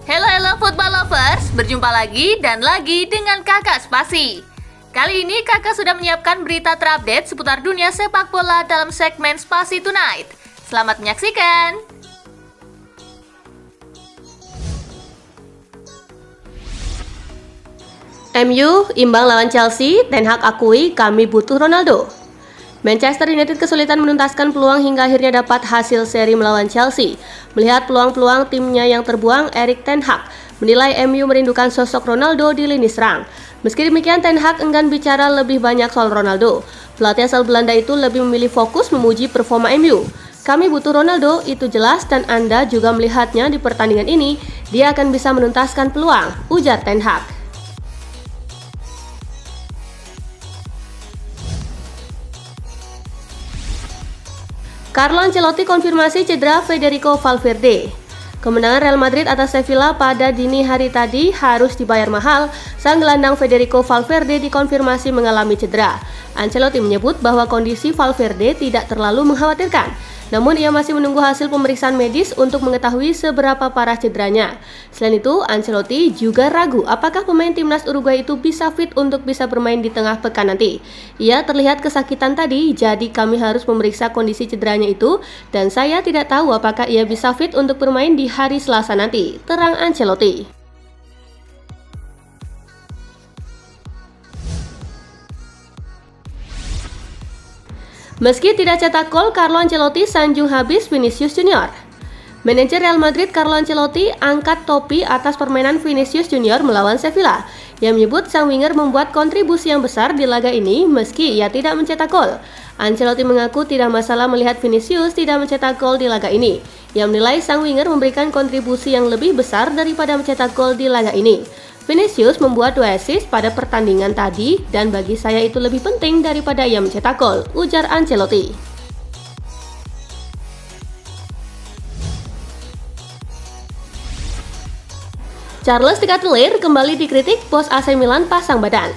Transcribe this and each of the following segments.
Halo football lovers, berjumpa lagi dan lagi dengan Kakak Spasi. Kali ini Kakak sudah menyiapkan berita terupdate seputar dunia sepak bola dalam segmen Spasi Tonight. Selamat menyaksikan. MU imbang lawan Chelsea, Ten Hag akui kami butuh Ronaldo. Manchester United kesulitan menuntaskan peluang hingga akhirnya dapat hasil seri melawan Chelsea. Melihat peluang-peluang timnya yang terbuang, Erik Ten Hag menilai MU merindukan sosok Ronaldo di lini serang. Meski demikian, Ten Hag enggan bicara lebih banyak soal Ronaldo. Pelatih asal Belanda itu lebih memilih fokus memuji performa MU. Kami butuh Ronaldo, itu jelas, dan Anda juga melihatnya di pertandingan ini. Dia akan bisa menuntaskan peluang, ujar Ten Hag. Carlo Ancelotti konfirmasi cedera Federico Valverde. Kemenangan Real Madrid atas Sevilla pada dini hari tadi harus dibayar mahal. Sang gelandang Federico Valverde dikonfirmasi mengalami cedera. Ancelotti menyebut bahwa kondisi Valverde tidak terlalu mengkhawatirkan. Namun ia masih menunggu hasil pemeriksaan medis untuk mengetahui seberapa parah cederanya. Selain itu, Ancelotti juga ragu apakah pemain timnas Uruguay itu bisa fit untuk bisa bermain di tengah pekan nanti. Ia terlihat kesakitan tadi, jadi kami harus memeriksa kondisi cederanya itu dan saya tidak tahu apakah ia bisa fit untuk bermain di hari Selasa nanti, terang Ancelotti. Meski tidak cetak gol, Carlo Ancelotti sanjung habis Vinicius Junior. Manajer Real Madrid Carlo Ancelotti angkat topi atas permainan Vinicius Junior melawan Sevilla. Ia menyebut sang winger membuat kontribusi yang besar di laga ini meski ia tidak mencetak gol. Ancelotti mengaku tidak masalah melihat Vinicius tidak mencetak gol di laga ini. Ia menilai sang winger memberikan kontribusi yang lebih besar daripada mencetak gol di laga ini. Vinicius membuat 2 assist pada pertandingan tadi dan bagi saya itu lebih penting daripada ia mencetak gol, ujar Ancelotti. Charles De Ketelaere kembali dikritik bos AC Milan pasang badan.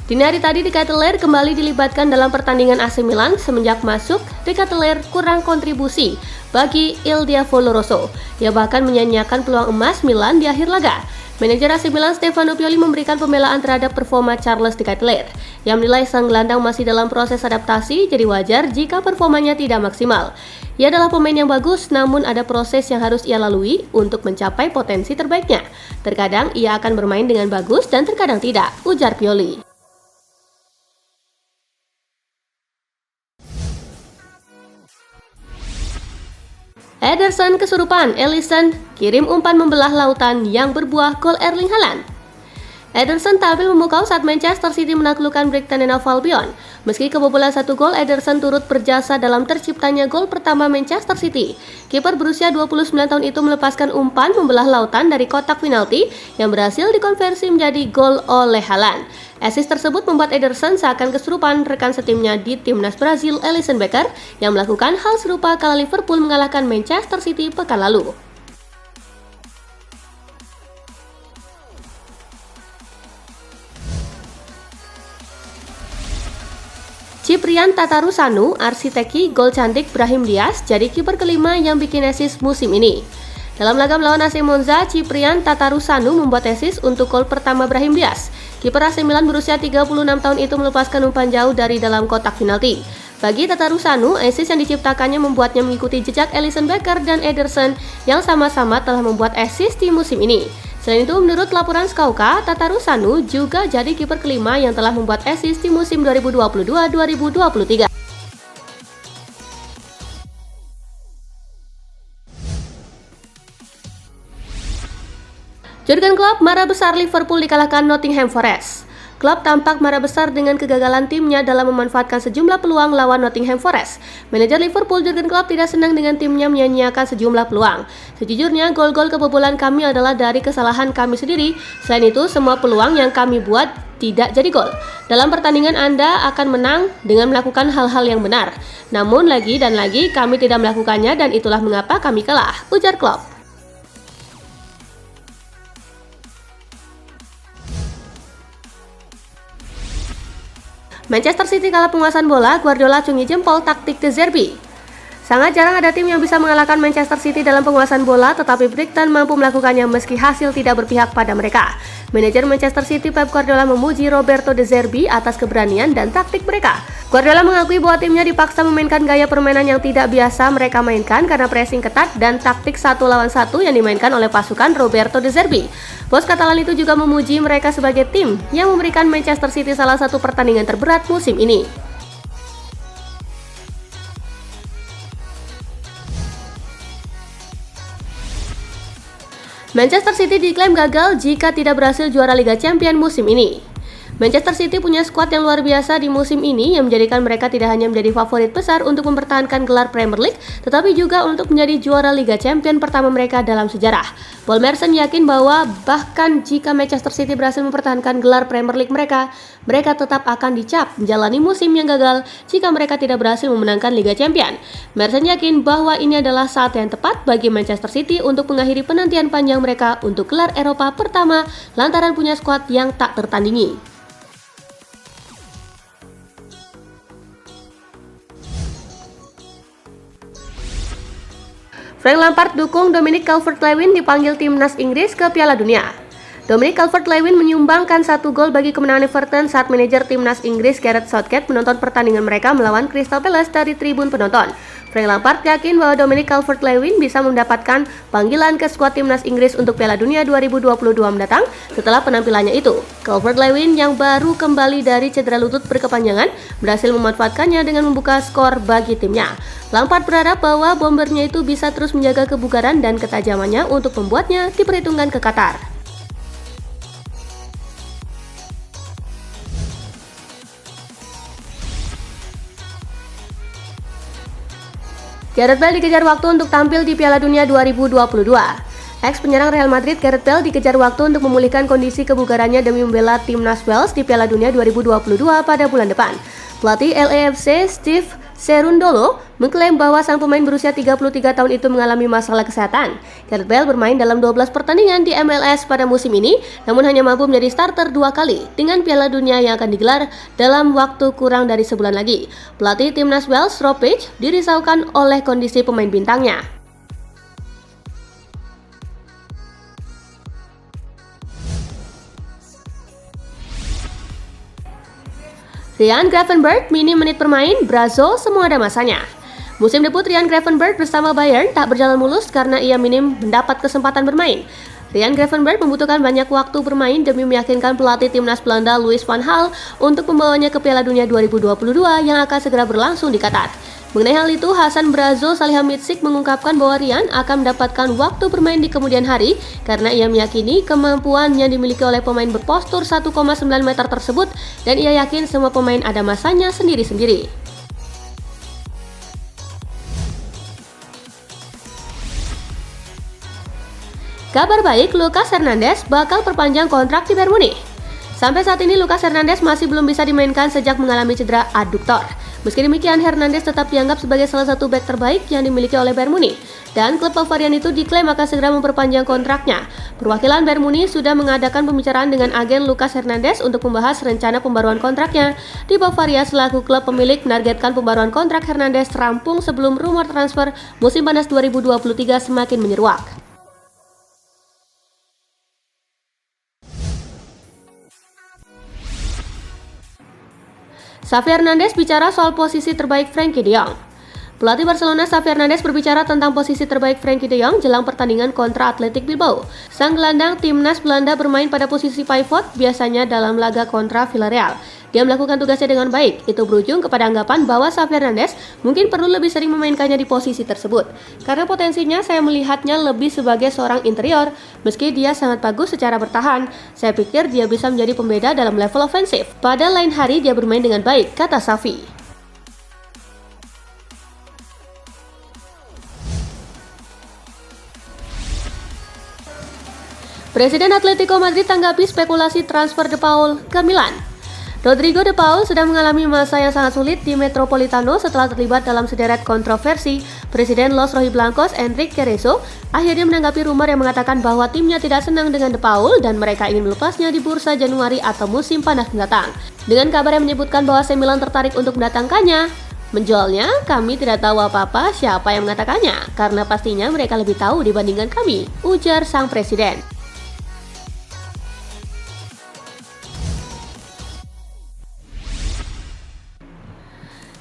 Dini hari tadi De Ketelaere kembali dilibatkan dalam pertandingan AC Milan semenjak masuk. De Ketelaere kurang kontribusi bagi Il Diavolo Rosso. Ia bahkan menyanyiakan peluang emas Milan di akhir laga. Manajer AC Milan Stefano Pioli memberikan pembelaan terhadap performa Charles De Ketelaere. Ia menilai sang gelandang masih dalam proses adaptasi, jadi wajar jika performanya tidak maksimal. Ia adalah pemain yang bagus, namun ada proses yang harus ia lalui untuk mencapai potensi terbaiknya. Terkadang ia akan bermain dengan bagus dan terkadang tidak, ujar Pioli. Ederson kesurupan, Alisson kirim umpan membelah lautan yang berbuah gol Erling Haaland. Ederson tampil memukau saat Manchester City menaklukkan Brighton and Hove Albion. Meski kebobolan 1 gol, Ederson turut berjasa dalam terciptanya gol pertama Manchester City. Kiper berusia 29 tahun itu melepaskan umpan membelah lautan dari kotak penalti yang berhasil dikonversi menjadi gol oleh Haaland. Assist tersebut membuat Ederson seakan kesurupan rekan setimnya di timnas Brazil, Alisson Becker, yang melakukan hal serupa kala Liverpool mengalahkan Manchester City pekan lalu. Ciprian Tatarusanu arsiteki gol cantik Brahim Diaz jadi kiper kelima yang bikin assist musim ini. Dalam laga melawan AC Monza, Ciprian Tatarusanu membuat assist untuk gol pertama Brahim Diaz. Kiper AC Milan berusia 36 tahun itu melepaskan umpan jauh dari dalam kotak penalti. Bagi Tatarusanu, assist yang diciptakannya membuatnya mengikuti jejak Alisson Becker dan Ederson yang sama-sama telah membuat assist di musim ini. Selain itu, menurut laporan Skauka, Tatarusanu juga jadi kiper kelima yang telah membuat assist di musim 2022-2023. Jurgen Klopp marah besar Liverpool dikalahkan Nottingham Forest. Klopp tampak marah besar dengan kegagalan timnya dalam memanfaatkan sejumlah peluang lawan Nottingham Forest. Manajer Liverpool Jurgen Klopp tidak senang dengan timnya menyia-nyiakan sejumlah peluang. Sejujurnya, gol-gol kebobolan kami adalah dari kesalahan kami sendiri. Selain itu, semua peluang yang kami buat tidak jadi gol. Dalam pertandingan Anda akan menang dengan melakukan hal-hal yang benar. Namun lagi dan lagi kami tidak melakukannya dan itulah mengapa kami kalah, ujar Klopp. Manchester City kalah penguasaan bola, Guardiola acungi jempol taktik De Zerbi. Sangat jarang ada tim yang bisa mengalahkan Manchester City dalam penguasaan bola, tetapi Brighton mampu melakukannya meski hasil tidak berpihak pada mereka. Manajer Manchester City Pep Guardiola memuji Roberto De Zerbi atas keberanian dan taktik mereka. Guardiola mengakui bahwa timnya dipaksa memainkan gaya permainan yang tidak biasa mereka mainkan karena pressing ketat dan taktik 1 lawan 1 yang dimainkan oleh pasukan Roberto De Zerbi. Bos Katalan itu juga memuji mereka sebagai tim yang memberikan Manchester City salah satu pertandingan terberat musim ini. Manchester City diklaim gagal jika tidak berhasil juara Liga Champions musim ini. Manchester City punya skuad yang luar biasa di musim ini yang menjadikan mereka tidak hanya menjadi favorit besar untuk mempertahankan gelar Premier League, tetapi juga untuk menjadi juara Liga Champions pertama mereka dalam sejarah. Paul Merson yakin bahwa bahkan jika Manchester City berhasil mempertahankan gelar Premier League mereka tetap akan dicap menjalani musim yang gagal jika mereka tidak berhasil memenangkan Liga Champions. Merson yakin bahwa ini adalah saat yang tepat bagi Manchester City untuk mengakhiri penantian panjang mereka untuk gelar Eropa pertama lantaran punya skuad yang tak tertandingi. Frank Lampard dukung Dominic Calvert-Lewin dipanggil timnas Inggris ke Piala Dunia. Dominic Calvert-Lewin menyumbangkan 1 gol bagi kemenangan Everton saat manajer timnas Inggris Gareth Southgate menonton pertandingan mereka melawan Crystal Palace dari tribun penonton. Frank Lampard yakin bahwa Dominic Calvert-Lewin bisa mendapatkan panggilan ke skuad timnas Inggris untuk Piala Dunia 2022 mendatang setelah penampilannya itu. Calvert-Lewin yang baru kembali dari cedera lutut berkepanjangan berhasil memanfaatkannya dengan membuka skor bagi timnya. Lampard berharap bahwa bombernya itu bisa terus menjaga kebugaran dan ketajamannya untuk membuatnya diperhitungkan ke Qatar. Gareth Bale dikejar waktu untuk tampil di Piala Dunia 2022. Ex-penyerang Real Madrid Gareth Bale dikejar waktu untuk memulihkan kondisi kebugarannya demi membela timnas Wales di Piala Dunia 2022 pada bulan depan. Pelatih LAFC Steve Cherundolo mengklaim bahwa sang pemain berusia 33 tahun itu mengalami masalah kesehatan. Gareth Bale bermain dalam 12 pertandingan di MLS pada musim ini, namun hanya mampu menjadi starter 2 kali dengan Piala Dunia yang akan digelar dalam waktu kurang dari sebulan lagi. Pelatih timnas Wales Rob Page dirisaukan oleh kondisi pemain bintangnya. Ryan Gravenberch minim menit bermain, Brazzo semua ada masanya. Musim debut Ryan Gravenberch bersama Bayern tak berjalan mulus karena ia minim mendapat kesempatan bermain. Ryan Gravenberch membutuhkan banyak waktu bermain demi meyakinkan pelatih timnas Belanda Louis van Gaal untuk membawanya ke Piala Dunia 2022 yang akan segera berlangsung di Qatar. Mengenai hal itu, Hasan Brazzo Salihamidzic mengungkapkan bahwa Ryan akan mendapatkan waktu bermain di kemudian hari karena ia meyakini kemampuan yang dimiliki oleh pemain berpostur 1,9 meter tersebut dan ia yakin semua pemain ada masanya sendiri-sendiri. Kabar baik, Lucas Hernandez bakal perpanjang kontrak di Bayern Munich. Sampai saat ini Lucas Hernandez masih belum bisa dimainkan sejak mengalami cedera aduktor. Meski demikian, Hernandez tetap dianggap sebagai salah satu bek terbaik yang dimiliki oleh Bayern Munich. Dan klub Bavarian itu diklaim akan segera memperpanjang kontraknya. Perwakilan Bayern Munich sudah mengadakan pembicaraan dengan agen Lucas Hernandez untuk membahas rencana pembaruan kontraknya. Di Bavaria, selaku klub pemilik menargetkan pembaruan kontrak Hernandez rampung sebelum rumor transfer musim panas 2023 semakin menyeruak. Xavi Hernandez bicara soal posisi terbaik Frenkie de Jong. Pelatih Barcelona Xavi Hernandez berbicara tentang posisi terbaik Frenkie de Jong jelang pertandingan kontra Athletic Bilbao. Sang gelandang timnas Belanda bermain pada posisi pivot biasanya dalam laga kontra Villarreal. Dia melakukan tugasnya dengan baik. Itu berujung kepada anggapan bahwa Xavi Hernandez mungkin perlu lebih sering memainkannya di posisi tersebut. Karena potensinya saya melihatnya lebih sebagai seorang interior. Meski dia sangat bagus secara bertahan, saya pikir dia bisa menjadi pembeda dalam level ofensif. Pada lain hari dia bermain dengan baik, kata Xavi. Presiden Atletico Madrid tanggapi spekulasi transfer De Paul ke Milan. Rodrigo De Paul sedang mengalami masa yang sangat sulit di Metropolitano setelah terlibat dalam sederet kontroversi. Presiden Los Rojiblancos, Enrique Cerezo, akhirnya menanggapi rumor yang mengatakan bahwa timnya tidak senang dengan De Paul dan mereka ingin melepasnya di bursa Januari atau musim panas mendatang. Dengan kabar yang menyebutkan bahwa AC Milan tertarik untuk mendatangkannya, Menjualnya, kami tidak tahu apa-apa siapa yang mengatakannya, karena pastinya mereka lebih tahu dibandingkan kami, ujar sang presiden.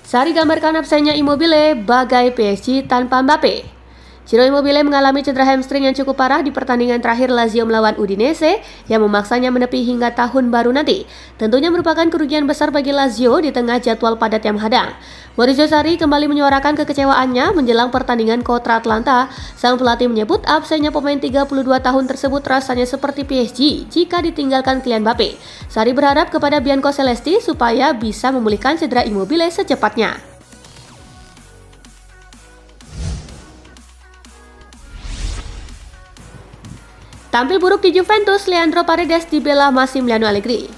Sari gambarkan absennya Immobile bagai PSG tanpa Mbappe. Ciro Immobile mengalami cedera hamstring yang cukup parah di pertandingan terakhir Lazio melawan Udinese yang memaksanya menepi hingga tahun baru nanti. Tentunya merupakan kerugian besar bagi Lazio di tengah jadwal padat yang menghadang. Maurizio Sarri kembali menyuarakan kekecewaannya menjelang pertandingan kontra Atlanta. Sang pelatih menyebut absennya pemain 32 tahun tersebut rasanya seperti PSG jika ditinggalkan Kylian Mbappe. Sarri berharap kepada Bianco Celesti supaya bisa memulihkan cedera Immobile secepatnya. Tampil buruk di Juventus, Leandro Paredes dibela Massimiliano Allegri.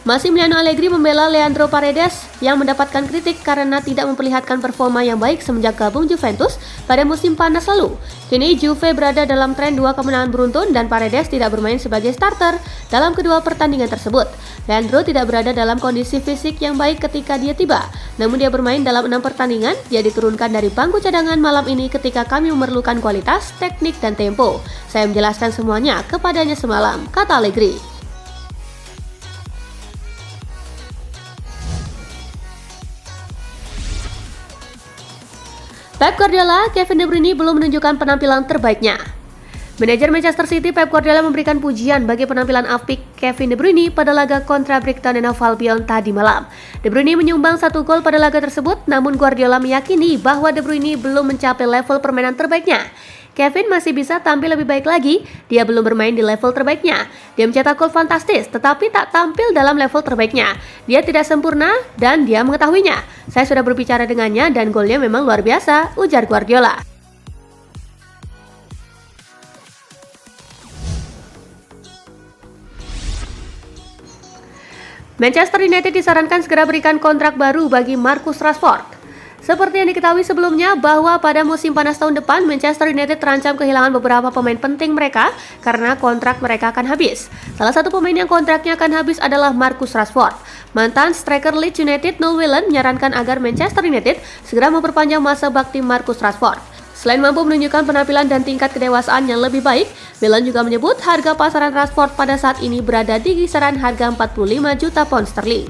Massimiliano Allegri membela Leandro Paredes yang mendapatkan kritik karena tidak memperlihatkan performa yang baik semenjak gabung Juventus pada musim panas lalu. Kini Juve berada dalam tren 2 kemenangan beruntun dan Paredes tidak bermain sebagai starter dalam kedua pertandingan tersebut. Leandro tidak berada dalam kondisi fisik yang baik ketika dia tiba, namun dia bermain dalam 6 pertandingan. Dia diturunkan dari bangku cadangan malam ini ketika kami memerlukan kualitas, teknik, dan tempo. Saya menjelaskan semuanya kepadanya semalam, kata Allegri. Pep Guardiola, Kevin De Bruyne belum menunjukkan penampilan terbaiknya. Manajer Manchester City Pep Guardiola memberikan pujian bagi penampilan apik Kevin De Bruyne pada laga kontra Brighton and Hove Albion tadi malam. De Bruyne menyumbang 1 gol pada laga tersebut, namun Guardiola meyakini bahwa De Bruyne belum mencapai level permainan terbaiknya. Kevin masih bisa tampil lebih baik lagi, dia belum bermain di level terbaiknya. Dia mencetak gol fantastis, tetapi tak tampil dalam level terbaiknya. Dia tidak sempurna dan dia mengetahuinya. Saya sudah berbicara dengannya dan golnya memang luar biasa, ujar Guardiola. Manchester United disarankan segera berikan kontrak baru bagi Marcus Rashford. Seperti yang diketahui sebelumnya bahwa pada musim panas tahun depan Manchester United terancam kehilangan beberapa pemain penting mereka karena kontrak mereka akan habis. Salah satu pemain yang kontraknya akan habis adalah Marcus Rashford. Mantan striker Leeds United Noel Whelan menyarankan agar Manchester United segera memperpanjang masa bakti Marcus Rashford. Selain mampu menunjukkan penampilan dan tingkat kedewasaan yang lebih baik, Whelan juga menyebut harga pasaran Rashford pada saat ini berada di kisaran harga 45 juta pound sterling.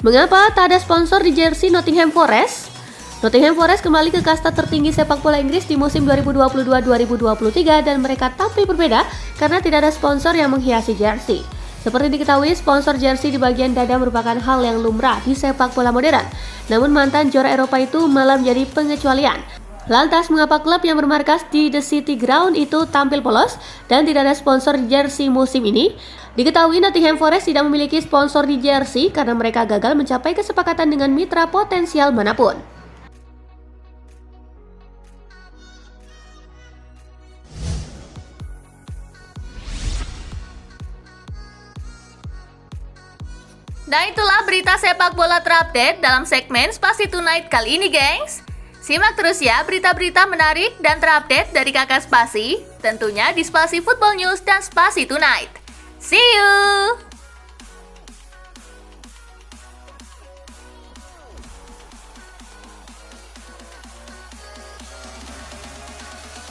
Mengapa tak ada sponsor di jersey Nottingham Forest? Nottingham Forest kembali ke kasta tertinggi sepak bola Inggris di musim 2022-2023 dan mereka tampil berbeda karena tidak ada sponsor yang menghiasi jersey. Seperti diketahui, sponsor jersey di bagian dada merupakan hal yang lumrah di sepak bola modern. Namun mantan juara Eropa itu malah menjadi pengecualian. Lantas mengapa klub yang bermarkas di The City Ground itu tampil polos dan tidak ada sponsor jersey musim ini? Diketahui Nottingham Forest tidak memiliki sponsor di jersey karena mereka gagal mencapai kesepakatan dengan mitra potensial manapun. Nah itulah berita sepak bola terupdate dalam segmen Spasi Tonight kali ini, gengs. Simak terus ya berita-berita menarik dan terupdate dari Kakak Spasi, tentunya di Spasi Football News dan Spasi Tonight. See you!